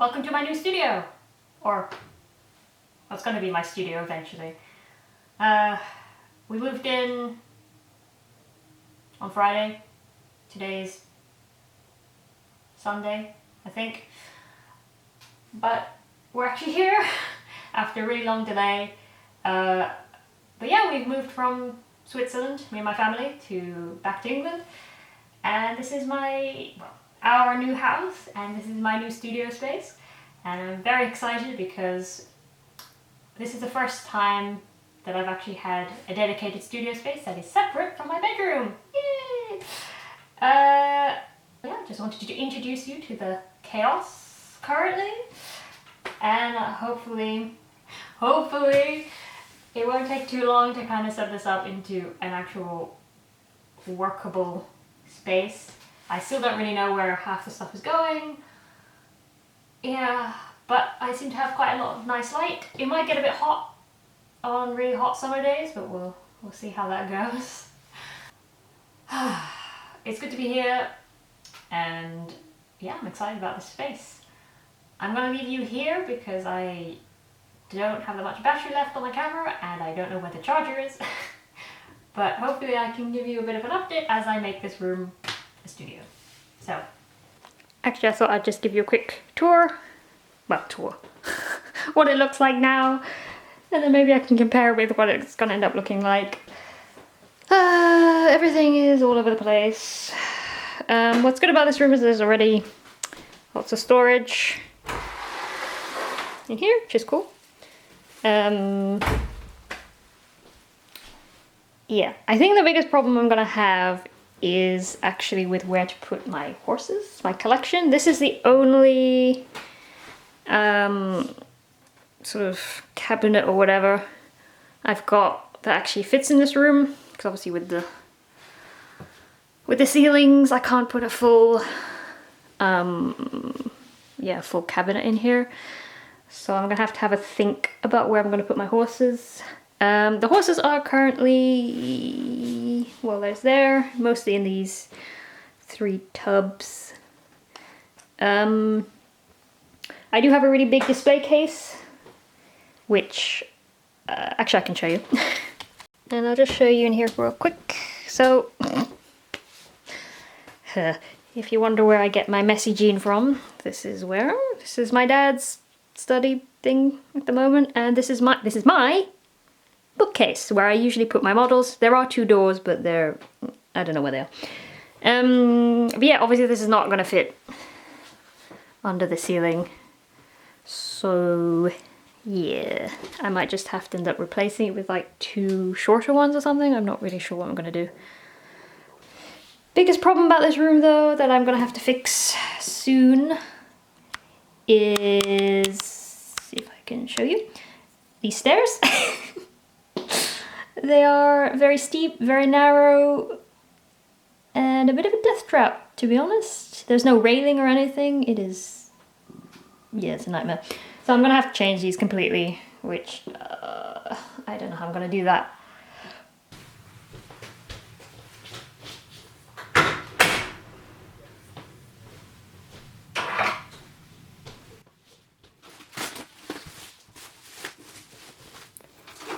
Welcome to my new studio, or what's going to be my studio eventually. We moved in on Friday. Today's Sunday, I think. But we're actually here after a really long delay. But yeah, we've moved from Switzerland, me and my family, back to England. And this is our new house, and this is my new studio space. And I'm very excited because this is the first time that I've actually had a dedicated studio space that is separate from my bedroom. Yay! Yeah, just wanted to introduce you to the chaos currently, and hopefully it won't take too long to kind of set this up into an actual workable space. I still don't really know where half the stuff is going. Yeah, but I seem to have quite a lot of nice light. It might get a bit hot on really hot summer days, but we'll see how that goes. It's good to be here, and yeah, I'm excited about this space. I'm gonna leave you here because I don't have that much battery left on my camera and I don't know where the charger is. But hopefully I can give you a bit of an update as I make this room a studio. So, actually I thought I'd just give you a quick tour. Well, what it looks like now, and then maybe I can compare with what it's gonna end up looking like. Everything is all over the place. What's good about this room is there's already lots of storage in here, which is cool. Yeah, I think the biggest problem I'm gonna have is actually with where to put my horses, my collection. This is the only sort of cabinet or whatever I've got that actually fits in this room, because obviously with the ceilings I can't put a full full cabinet in here. So I'm gonna have a think about where I'm gonna put my horses. The horses are currently, well, they're mostly in these 3 tubs. I do have a really big display case, which actually I can show you. And I'll just show you in here real quick. So, if you wonder where I get my messy gene from, this is my dad's study thing at the moment, and this is my bookcase where I usually put my models. There are 2 doors, but I don't know where they are. But yeah, obviously this is not going to fit under the ceiling, so yeah, I might just have to end up replacing it with like 2 shorter ones or something. I'm not really sure what I'm going to do. Biggest problem about this room though that I'm going to have to fix soon is, see if I can show you, these stairs. They are very steep, very narrow, and a bit of a death trap, to be honest. There's no railing or anything. It's a nightmare. So I'm gonna have to change these completely, which I don't know how I'm gonna do that.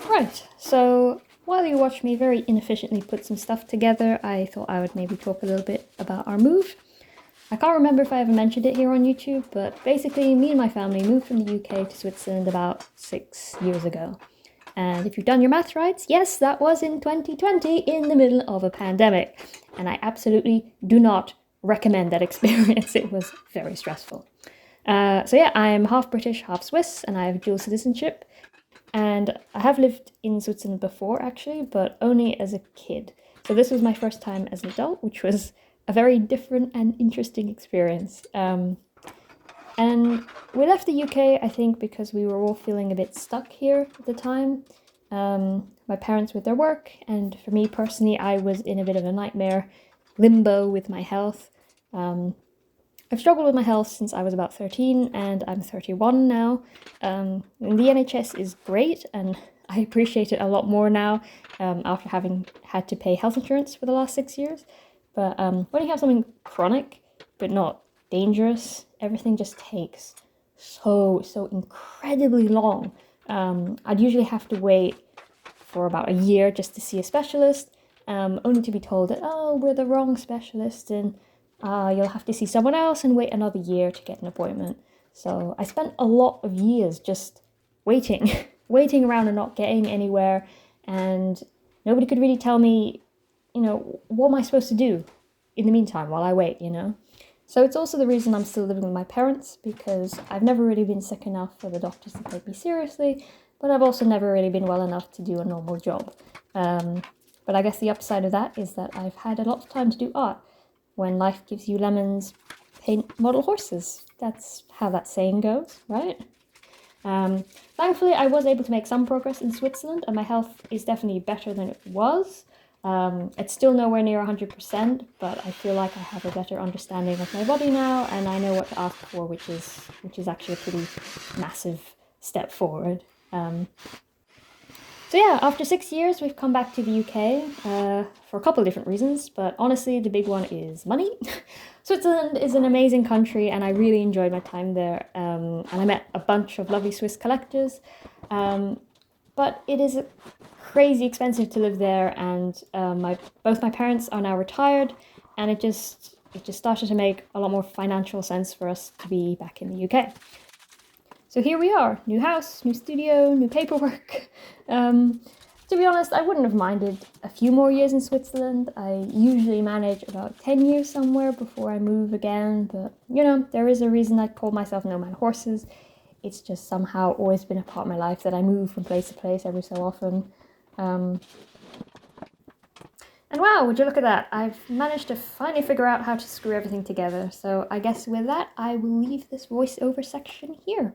Right, so while you watch me very inefficiently put some stuff together, I thought I would maybe talk a little bit about our move. I can't remember if I ever mentioned it here on YouTube, but basically me and my family moved from the UK to Switzerland about 6 years ago. And if you've done your math right, yes, that was in 2020 in the middle of a pandemic. And I absolutely do not recommend that experience. It was very stressful. So yeah, I'm half British, half Swiss, and I have dual citizenship. And I have lived in Switzerland before actually, but only as a kid. So this was my first time as an adult, which was a very different and interesting experience. And we left the UK, I think, because we were all feeling a bit stuck here at the time. My parents with their work, and for me personally, I was in a bit of a nightmare limbo with my health. I've struggled with my health since I was about 13, and I'm 31 now. And the NHS is great, and I appreciate it a lot more now after having had to pay health insurance for the last 6 years. But when you have something chronic but not dangerous, everything just takes so incredibly long. I'd usually have to wait for about a year just to see a specialist, only to be told that, oh, we're the wrong specialist and you'll have to see someone else and wait another year to get an appointment. So I spent a lot of years just waiting, waiting around and not getting anywhere, and nobody could really tell me, what am I supposed to do in the meantime while I wait, So it's also the reason I'm still living with my parents, because I've never really been sick enough for the doctors to take me seriously, but I've also never really been well enough to do a normal job. But I guess the upside of that is that I've had a lot of time to do art. When life gives you lemons, paint model horses. That's how that saying goes, right? Thankfully, I was able to make some progress in Switzerland, and my health is definitely better than it was. It's still nowhere near 100%, but I feel like I have a better understanding of my body now, and I know what to ask for, which is actually a pretty massive step forward. So yeah, after 6 years, we've come back to the UK for a couple of different reasons, but honestly, the big one is money. Switzerland is an amazing country, and I really enjoyed my time there, and I met a bunch of lovely Swiss collectors, but it is crazy expensive to live there, and both my parents are now retired, and it just started to make a lot more financial sense for us to be back in the UK. So here we are, new house, new studio, new paperwork. To be honest, I wouldn't have minded a few more years in Switzerland. I usually manage about 10 years somewhere before I move again, but there is a reason I call myself No Man Horses. It's just somehow always been a part of my life that I move from place to place every so often. And wow, would you look at that? I've managed to finally figure out how to screw everything together. So I guess with that, I will leave this voiceover section here.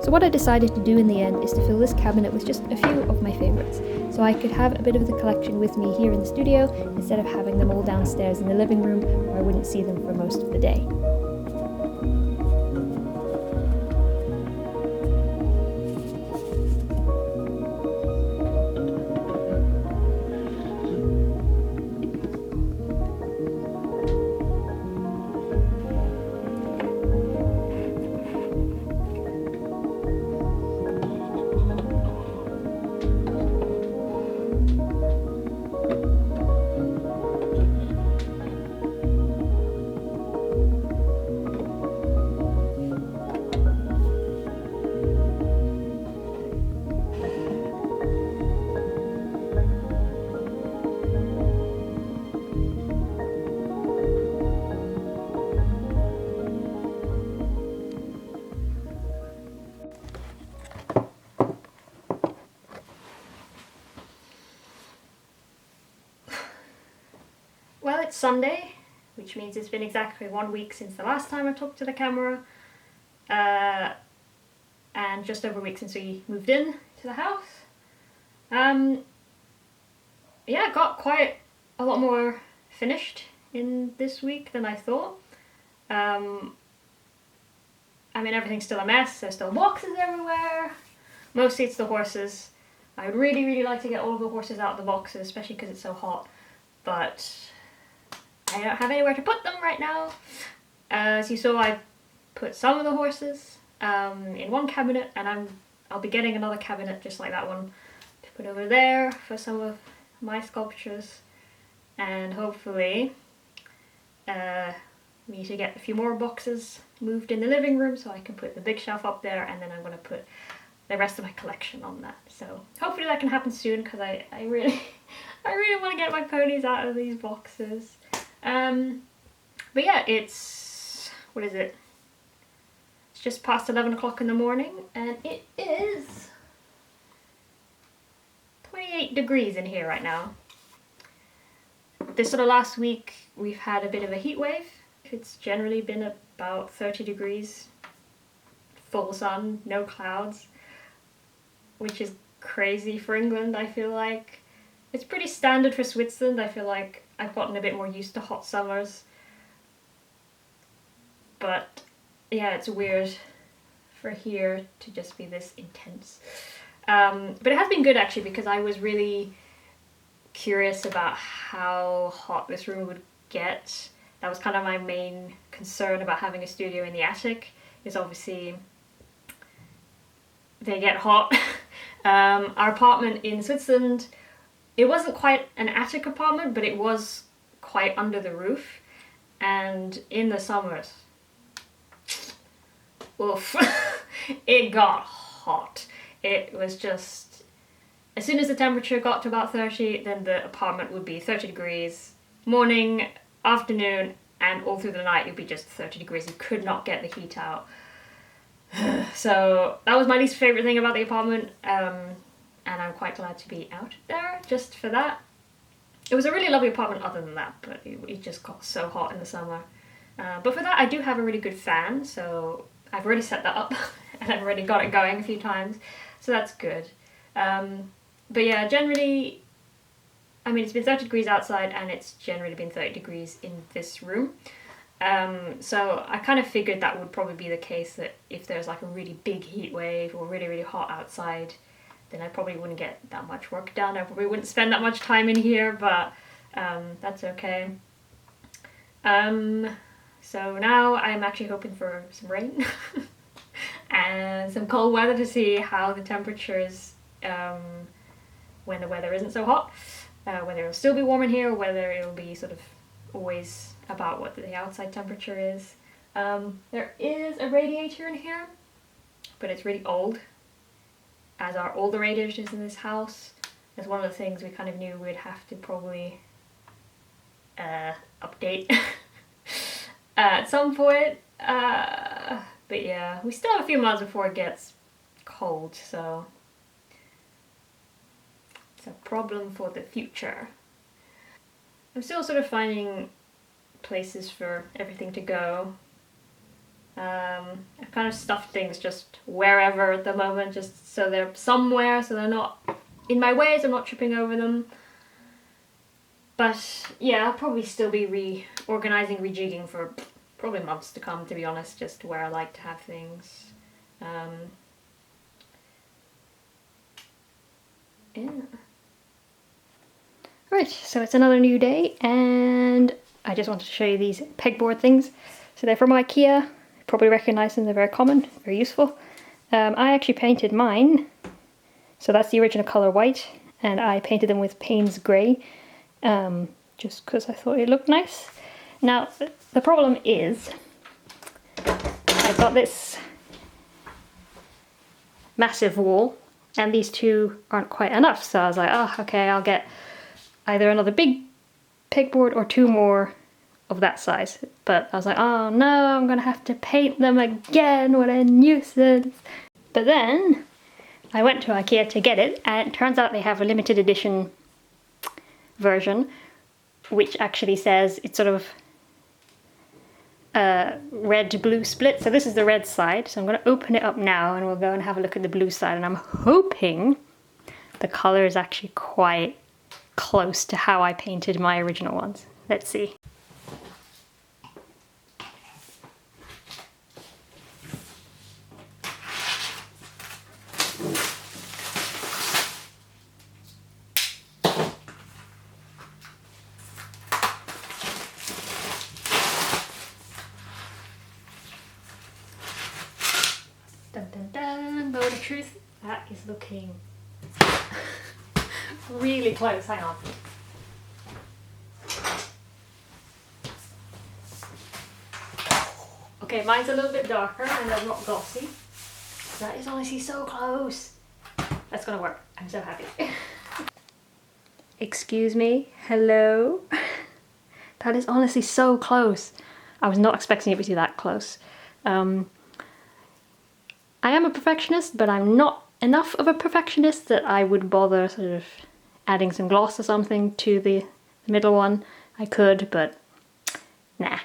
So what I decided to do in the end is to fill this cabinet with just a few of my favourites, so I could have a bit of the collection with me here in the studio instead of having them all downstairs in the living room where I wouldn't see them for most of the day. Sunday, which means it's been exactly 1 week since the last time I talked to the camera, and just over a week since we moved in to the house. Yeah, got quite a lot more finished in this week than I thought. I mean, everything's still a mess. There's still boxes everywhere. Mostly it's the horses. I would really like to get all of the horses out of the boxes, especially because it's so hot, but I don't have anywhere to put them right now. As you saw, I put some of the horses in one cabinet, and I'll be getting another cabinet just like that one to put over there for some of my sculptures, and hopefully we need to get a few more boxes moved in the living room so I can put the big shelf up there, and then I'm going to put the rest of my collection on that. So hopefully that can happen soon, because I really want to get my ponies out of these boxes. But yeah, it's, what is it? It's just past 11 o'clock in the morning, and it is 28 degrees in here right now. This sort of last week we've had a bit of a heat wave. It's generally been about 30 degrees, full sun, no clouds, which is crazy for England, I feel like. It's pretty standard for Switzerland. I feel like I've gotten a bit more used to hot summers. But yeah, it's weird for here to just be this intense. But it has been good actually, because I was really curious about how hot this room would get. That was kind of my main concern about having a studio in the attic, is obviously they get hot. Our apartment in Switzerland, it wasn't quite an attic apartment, but it was quite under the roof, and in the summers, oof, it got hot. It was just, as soon as the temperature got to about 30, then the apartment would be 30 degrees, morning, afternoon, and all through the night it would be just 30 degrees. You could not get the heat out. So that was my least favourite thing about the apartment, and I'm quite glad to be out there just for that. It was a really lovely apartment other than that, but it just got so hot in the summer. But for that I do have a really good fan, so I've already set that up and I've already got it going a few times, so that's good. But yeah, generally, I mean, it's been 30 degrees outside and it's generally been 30 degrees in this room. So I kind of figured that would probably be the case, that if there's like a really big heat wave or really really hot outside, then I probably wouldn't get that much work done. I probably wouldn't spend that much time in here, but that's okay. So now I'm actually hoping for some rain and some cold weather to see how the temperatures when the weather isn't so hot, whether it'll still be warm in here or whether it'll be sort of always about what the outside temperature is. There is a radiator in here, but it's really old, as are all the radiators in this house. That's one of the things we kind of knew we'd have to probably update at some point. But yeah, we still have a few months before it gets cold, so it's a problem for the future. I'm still sort of finding places for everything to go. I've kind of stuffed things just wherever at the moment, just so they're somewhere, so they're not in my way, so I'm not tripping over them. But yeah, I'll probably still be reorganizing, rejigging for probably months to come, to be honest, just where I like to have things. Yeah. Right, so it's another new day, and I just wanted to show you these pegboard things. So they're from IKEA. You probably recognise them, they're very common, very useful. I actually painted mine, so that's the original colour white, and I painted them with Payne's grey, just because I thought it looked nice. Now, the problem is, I've got this massive wall, and these two aren't quite enough, so I was like, oh, okay, I'll get either another big pegboard or two more of that size. But I was like, oh no, I'm gonna have to paint them again, what a nuisance. But then I went to IKEA to get it, and it turns out they have a limited edition version which actually says it's sort of red-blue split. So this is the red side. So I'm going to open it up now and we'll go and have a look at the blue side. And I'm hoping the color is actually quite close to how I painted my original ones. Let's see. Dun dun dun, moment of truth. That is looking really close, hang on. Okay, mine's a little bit darker and they're not glossy. That is honestly so close. That's gonna work, I'm so happy. Excuse me, hello? That is honestly so close. I was not expecting it to be that close. I am a perfectionist, but I'm not enough of a perfectionist that I would bother sort of adding some gloss or something to the middle one. I could, but nah.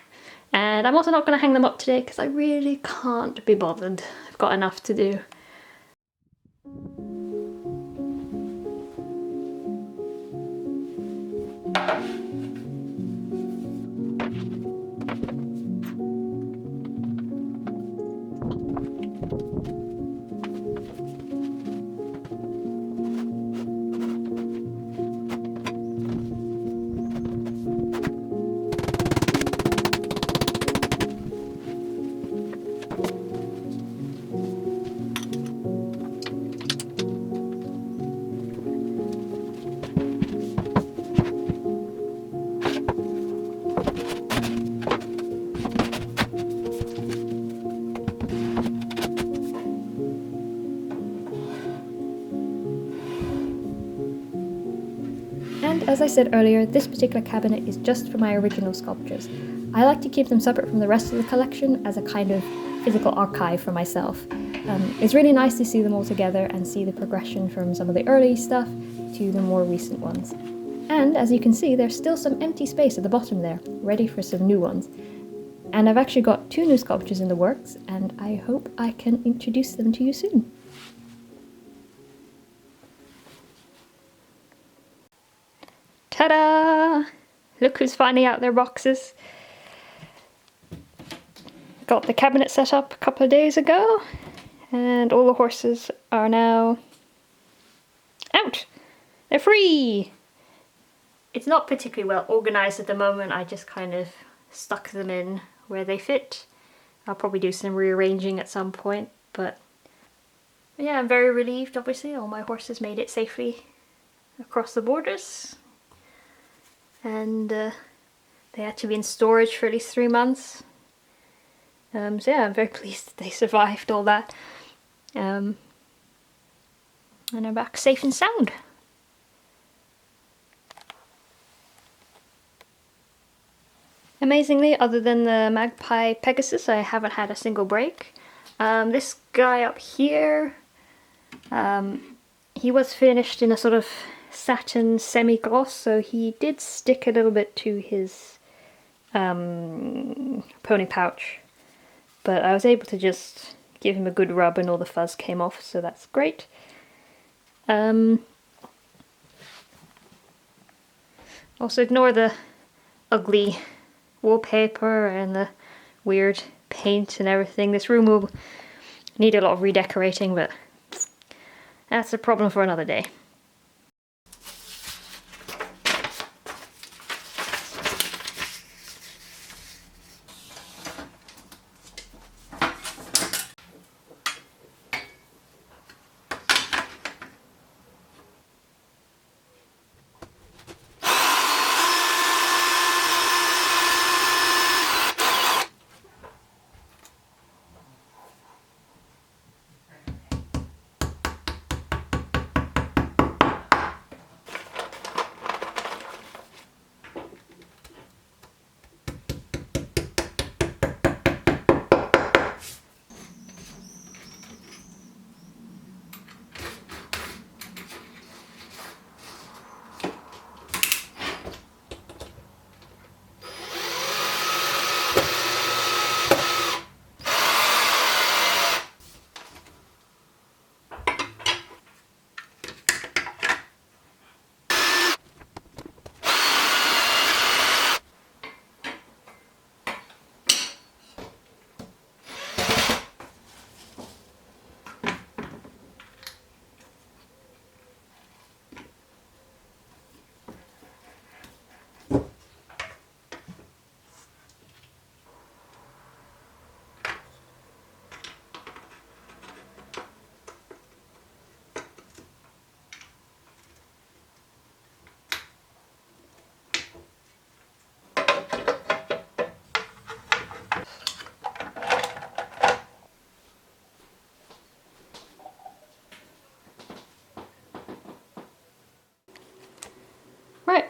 And I'm also not going to hang them up today because I really can't be bothered. I've got enough to do. And as I said earlier, this particular cabinet is just for my original sculptures. I like to keep them separate from the rest of the collection as a kind of physical archive for myself. It's really nice to see them all together and see the progression from some of the early stuff to the more recent ones. And as you can see, there's still some empty space at the bottom there, ready for some new ones. And I've actually got 2 new sculptures in the works, and I hope I can introduce them to you soon. Ta-da! Look who's finding out their boxes. Got the cabinet set up a couple of days ago, and all the horses are now out. They're free! It's not particularly well organised at the moment. I just kind of stuck them in where they fit. I'll probably do some rearranging at some point, but yeah, I'm very relieved, obviously. All my horses made it safely across the borders. And they had to be in storage for at least 3 months. So yeah, I'm very pleased that they survived all that. And are back safe and sound. Amazingly, other than the Magpie Pegasus, I haven't had a single break. This guy up here, he was finished in a sort of satin semi-gloss, so he did stick a little bit to his pony pouch, but I was able to just give him a good rub and all the fuzz came off, so that's great. Also ignore the ugly wallpaper and the weird paint and everything. This room will need a lot of redecorating, but that's a problem for another day.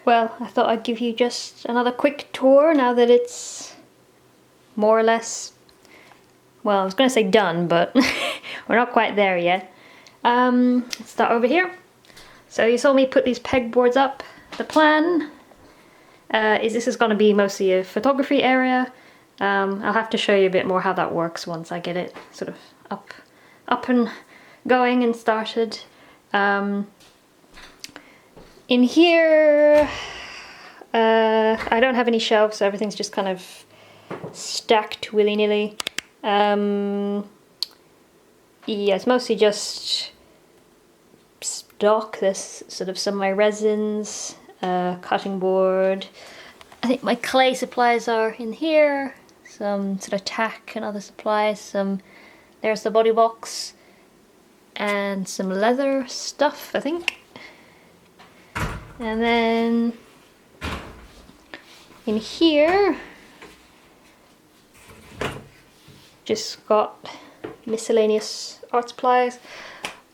Well, I thought I'd give you just another quick tour now that it's more or less, well, I was going to say done, but we're not quite there yet. Let's start over here. So you saw me put these pegboards up. The plan is this is going to be mostly a photography area. I'll have to show you a bit more how that works once I get it sort of up and going and started. In here, I don't have any shelves, so everything's just kind of stacked willy-nilly. Yeah, it's mostly just stock. There's sort of some of my resins, cutting board. I think my clay supplies are in here. Some sort of tack and other supplies. There's the body box and some leather stuff, I think. And then in here, just got miscellaneous art supplies,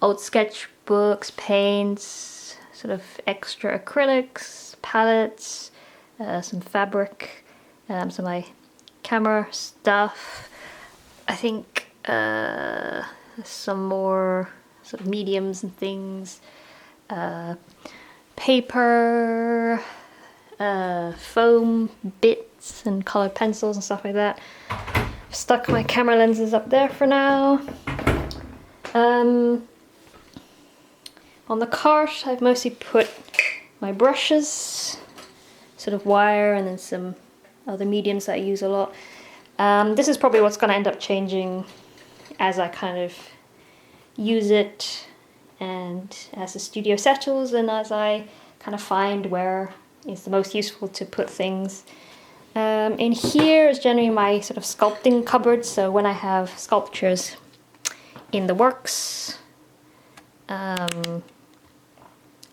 old sketchbooks, paints, sort of extra acrylics, palettes, some fabric, some of my camera stuff. I think some more sort of mediums and things. Paper, foam bits and colored pencils and stuff like that. I've stuck my camera lenses up there for now. On the cart I've mostly put my brushes, sort of wire, and then some other mediums that I use a lot. This is probably what's going to end up changing as I kind of use it and as the studio settles and as I kind of find where is the most useful to put things. In here is generally my sort of sculpting cupboard, so when I have sculptures in the works, then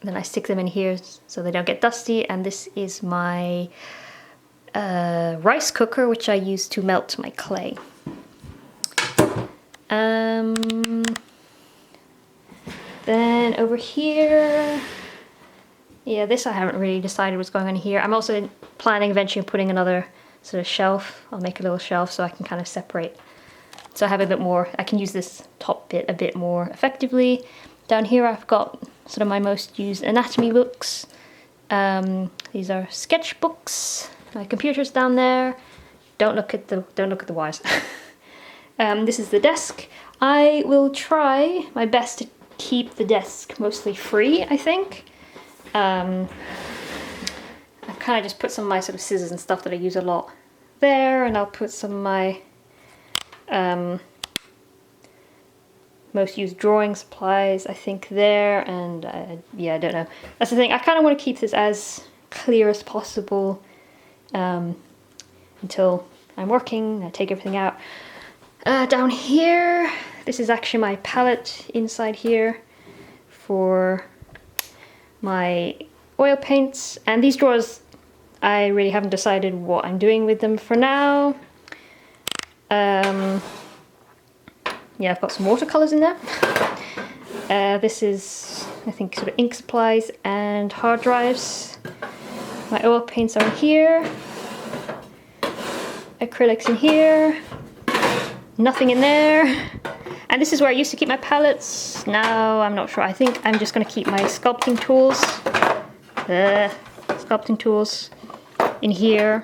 I stick them in here so they don't get dusty. And this is my rice cooker, which I use to melt my clay. Then over here, yeah, this I haven't really decided what's going on here. I'm also planning eventually on putting another sort of shelf. I'll make a little shelf so I can kind of separate. So I have a bit more, I can use this top bit a bit more effectively. Down here I've got sort of my most used anatomy books. These are sketchbooks. My computer's down there. Don't look at the wires. This is the desk. I will try my best to keep the desk mostly free, I think. I've kind of just put some of my sort of scissors and stuff that I use a lot there, and I'll put some of my most used drawing supplies, I think, there, and yeah, I don't know. That's the thing, I kind of want to keep this as clear as possible until I'm working. I take everything out. Down here, this is actually my palette inside here for my oil paints, and these drawers, I really haven't decided what I'm doing with them for now. Yeah, I've got some watercolors in there. This is, I think, sort of ink supplies and hard drives. My oil paints are in here. Acrylics in here. Nothing in there. And this is where I used to keep my palettes. Now I'm not sure. I think I'm just going to keep my sculpting tools in here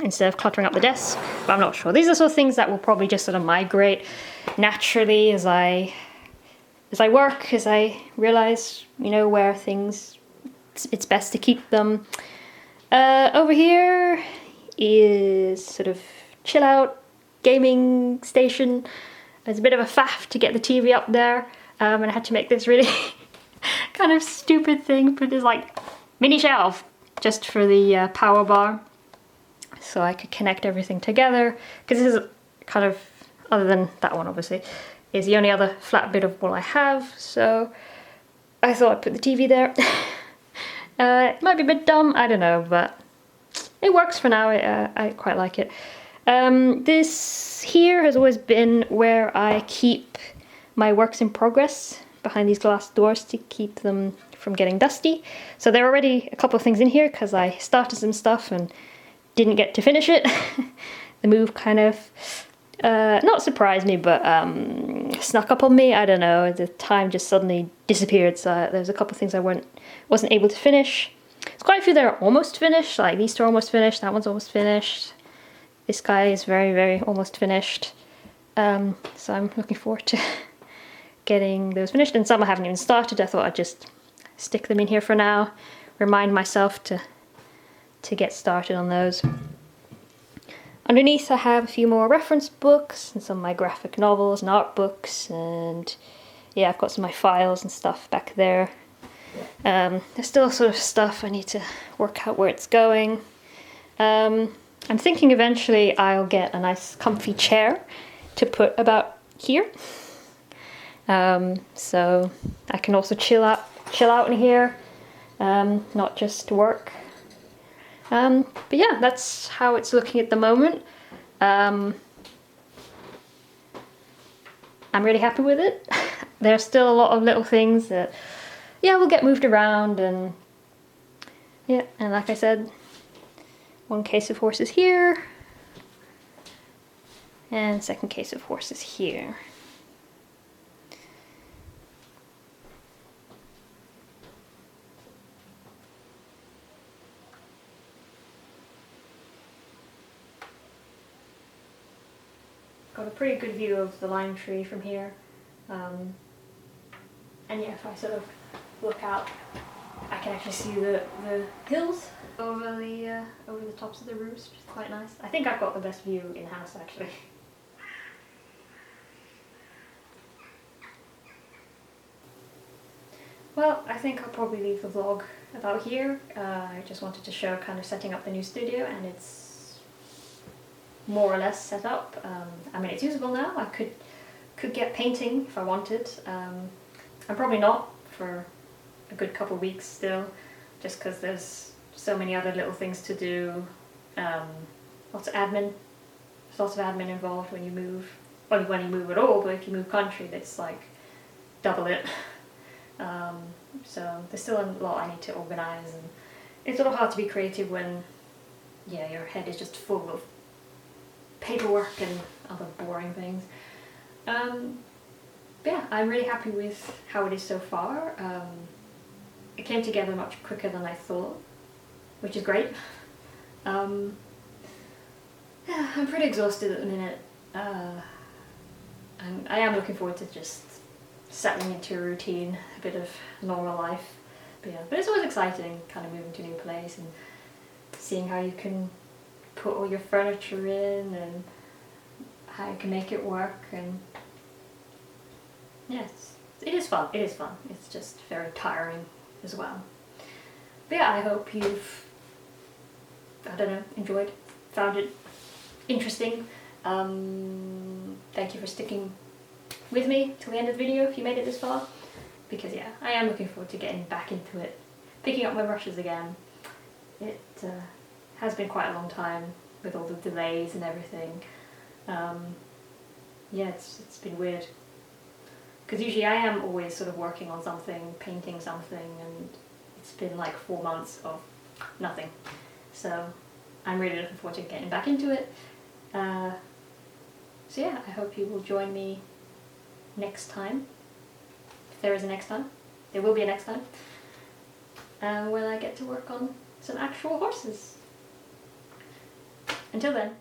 instead of cluttering up the desk. But I'm not sure. These are sort of things that will probably just sort of migrate naturally as I work, as I realize, you know, where things it's best to keep them. Over here is sort of chill out gaming station. There's a bit of a faff to get the TV up there, and I had to make this really kind of stupid thing, but there's like mini shelf just for the power bar, so I could connect everything together, because this is kind of, other than that one obviously, is the only other flat bit of wall I have, so I thought I'd put the TV there. It might be a bit dumb, I don't know, but it works for now. I quite like it. This here has always been where I keep my works in progress, behind these glass doors to keep them from getting dusty. So there are already a couple of things in here because I started some stuff and didn't get to finish it. The move kind of not surprised me, but snuck up on me. I don't know, the time just suddenly disappeared, so there's a couple of things I wasn't able to finish. There's quite a few that are almost finished, like these two are almost finished, that one's almost finished. This guy is very, very almost finished. So I'm looking forward to getting those finished, and some I haven't even started. I thought I'd just stick them in here for now, remind myself to get started on those. Underneath I have a few more reference books and some of my graphic novels and art books, and yeah, I've got some of my files and stuff back there. There's still sort of stuff I need to work out where it's going. I'm thinking eventually I'll get a nice comfy chair to put about here. So I can also chill out in here, not just work. But yeah, that's how it's looking at the moment. I'm really happy with it. There's still a lot of little things that, yeah, will get moved around, and yeah, and like I said, one case of horses here, and second case of horses here. Got a pretty good view of the lime tree from here, and yeah, if I sort of look out, I can actually see the hills over the tops of the roofs, which is quite nice. I think I've got the best view in house actually. Well, I think I'll probably leave the vlog about here. I just wanted to show kind of setting up the new studio, and it's more or less set up. I mean, it's usable now. I could get painting if I wanted. I'm probably not for a good couple of weeks still, just because there's so many other little things to do. Lots of admin. There's lots of admin involved when you move. Well, when you move at all, but if you move country, it's like double it. So there's still a lot I need to organise, and it's a little hard to be creative when, yeah, your head is just full of paperwork and other boring things. But yeah, I'm really happy with how it is so far. It came together much quicker than I thought, which is great. Yeah, I'm pretty exhausted at the minute. And I am looking forward to just settling into a routine, a bit of normal life. But yeah, but it's always exciting, kind of moving to a new place and seeing how you can put all your furniture in and how you can make it work. And yes, it is fun. It is fun. It's just very tiring as well. But yeah, I hope you've, I don't know, enjoyed, found it interesting. Thank you for sticking with me till the end of the video if you made it this far, because yeah, I am looking forward to getting back into it, picking up my brushes again. It has been quite a long time with all the delays and everything. Yeah, it's been weird, because usually I am always sort of working on something, painting something, and it's been like 4 months of nothing. So I'm really looking forward to getting back into it. So yeah, I hope you will join me next time. If there is a next time. There will be a next time. When I get to work on some actual horses. Until then.